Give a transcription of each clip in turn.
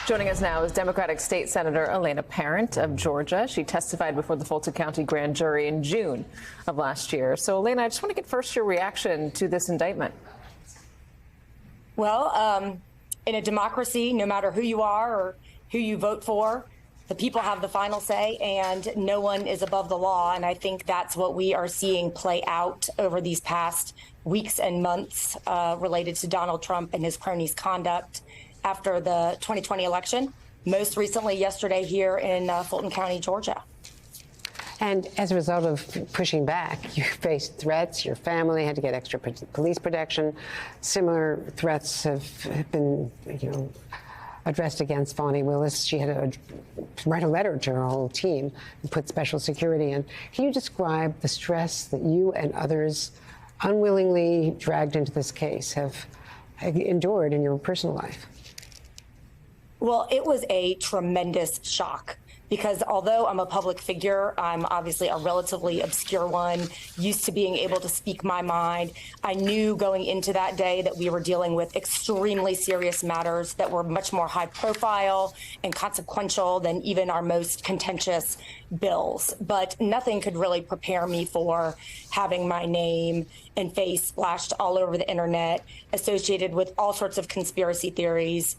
Joining us now is Democratic State Senator Elena Parent of Georgia. She testified before the Fulton County grand jury in June of last year. So, Elena, I just want to get first your reaction to this indictment. Well, in a democracy, no matter who you are or who you vote for, the people have the final say, and no one is above the law. And I think that's what we are seeing play out over these past weeks and months related to Donald Trump and his cronies' conduct after the 2020 election, most recently yesterday here in Fulton County, Georgia. And as a result of pushing back, you faced threats. Your family had to get extra police protection. Similar threats have been, addressed against Fani Willis. She had to write a letter to her whole team and put special security in. Can you describe the stress that you and others unwillingly dragged into this case have endured in your personal life? Well, it was a tremendous shock because although I'm a public figure, I'm obviously a relatively obscure one, used to being able to speak my mind. I knew going into that day that we were dealing with extremely serious matters that were much more high profile and consequential than even our most contentious bills. But nothing could really prepare me for having my name and face splashed all over the internet, associated with all sorts of conspiracy theories,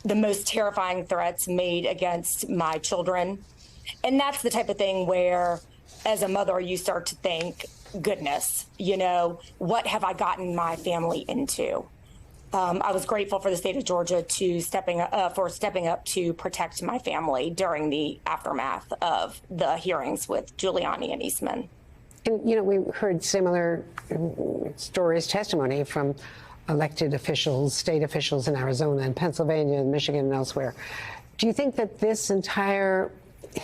the most terrifying threats made against my children. And that's the type of thing where, as a mother, you start to think, goodness, what have I gotten my family into? I was grateful for the state of Georgia stepping up to protect my family during the aftermath of the hearings with Giuliani and Eastman. And, we heard similar stories, testimony from elected officials, state officials in Arizona and Pennsylvania and Michigan and elsewhere. Do you think that this entire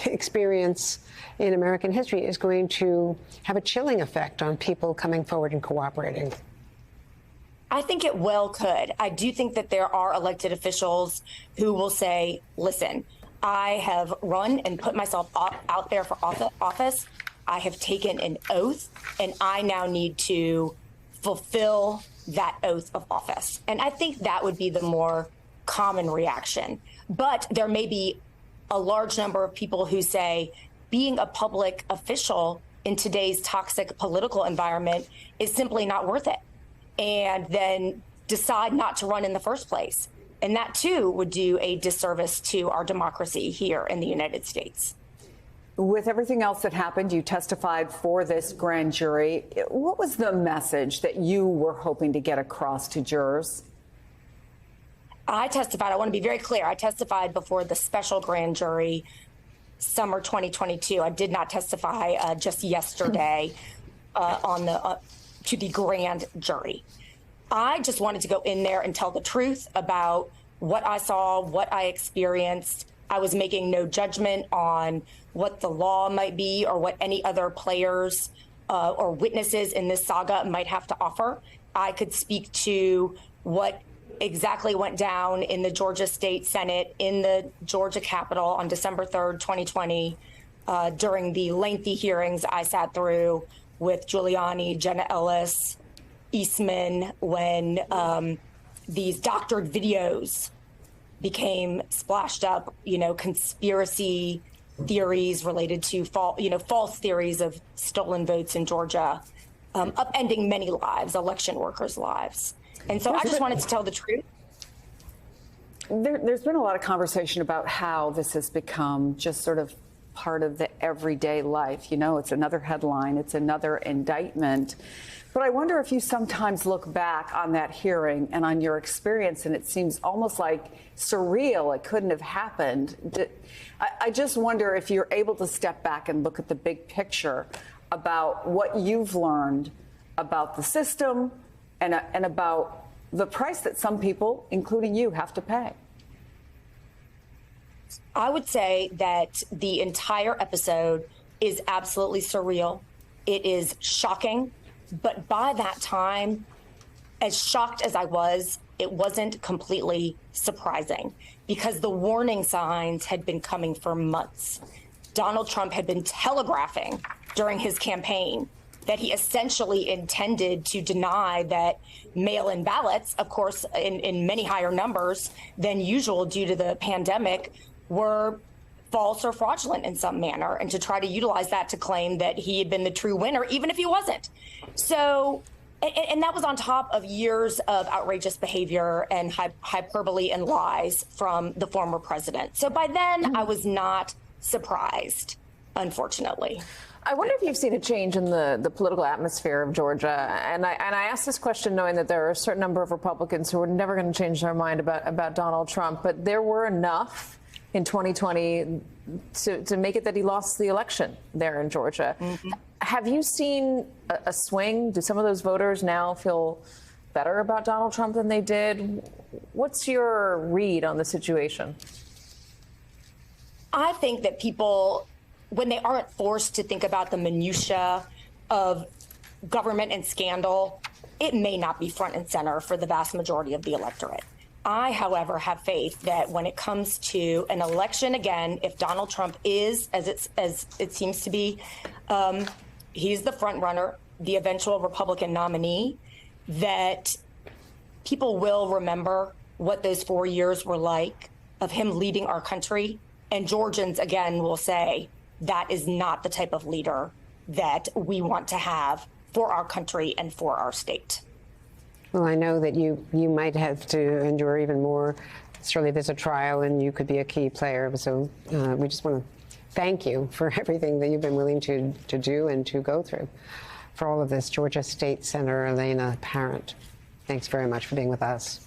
experience in American history is going to have a chilling effect on people coming forward and cooperating? I think it well could. I do think that there are elected officials who will say, listen, I have run and put myself out there for office. I have taken an oath, and I now need to fulfill that oath of office. And I think that would be the more common reaction. But there may be a large number of people who say being a public official in today's toxic political environment is simply not worth it, and then decide not to run in the first place. And that, too, would do a disservice to our democracy here in the United States. With everything else that happened, you testified for this grand jury. What was the message that you were hoping to get across to jurors? I testified. I want to be very clear. I testified before the special grand jury summer 2022. I did not testify just yesterday to the grand jury. I just wanted to go in there and tell the truth about what I saw, what I experienced. I was making no judgment on what the law might be or what any other players or witnesses in this saga might have to offer. I could speak to what exactly went down in the Georgia State Senate in the Georgia Capitol on December 3rd, 2020, during the lengthy hearings I sat through with Giuliani, Jenna Ellis, Eastman, when these doctored videos became splashed up, conspiracy theories related to false theories of stolen votes in Georgia, upending many lives, election workers' lives. And so I just wanted to tell the truth. There's been a lot of conversation about how this has become just sort of part of the everyday life. It's another headline, it's another indictment. But I wonder if you sometimes look back on that hearing and on your experience, and it seems almost like surreal. It couldn't have happened. I just wonder if you're able to step back and look at the big picture about what you've learned about the system and about the price that some people, including you, have to pay. I would say that the entire episode is absolutely surreal. It is shocking. But by that time, as shocked as I was, it wasn't completely surprising because the warning signs had been coming for months. Donald Trump had been telegraphing during his campaign that he essentially intended to deny that mail-in ballots, of course, in many higher numbers than usual due to the pandemic, were false or fraudulent in some manner, and to try to utilize that to claim that he had been the true winner, even if he wasn't. So, and that was on top of years of outrageous behavior and hyperbole and lies from the former president. So by then, I was not surprised, unfortunately. I wonder if you've seen a change in the political atmosphere of Georgia. And I ask this question knowing that there are a certain number of Republicans who are never going to change their mind about Donald Trump. But there were enough in 2020 to make it that he lost the election there in Georgia. Mm-hmm. Have you seen a swing? Do some of those voters now feel better about Donald Trump than they did? What's your read on the situation? I think that people, when they aren't forced to think about the minutia of government and scandal, it may not be front and center for the vast majority of the electorate. I, however, have faith that when it comes to an election again, if Donald Trump is, as it seems to be, he's the front runner, the eventual Republican nominee, that people will remember what those 4 years were like of him leading our country. And Georgians, again, will say that is not the type of leader that we want to have for our country and for our state. Well, I know that you might have to endure even more. Surely there's a trial and you could be a key player. So we just want to thank you for everything that you've been willing to do and to go through. For all of this, Georgia State Senator Elena Parent, thanks very much for being with us.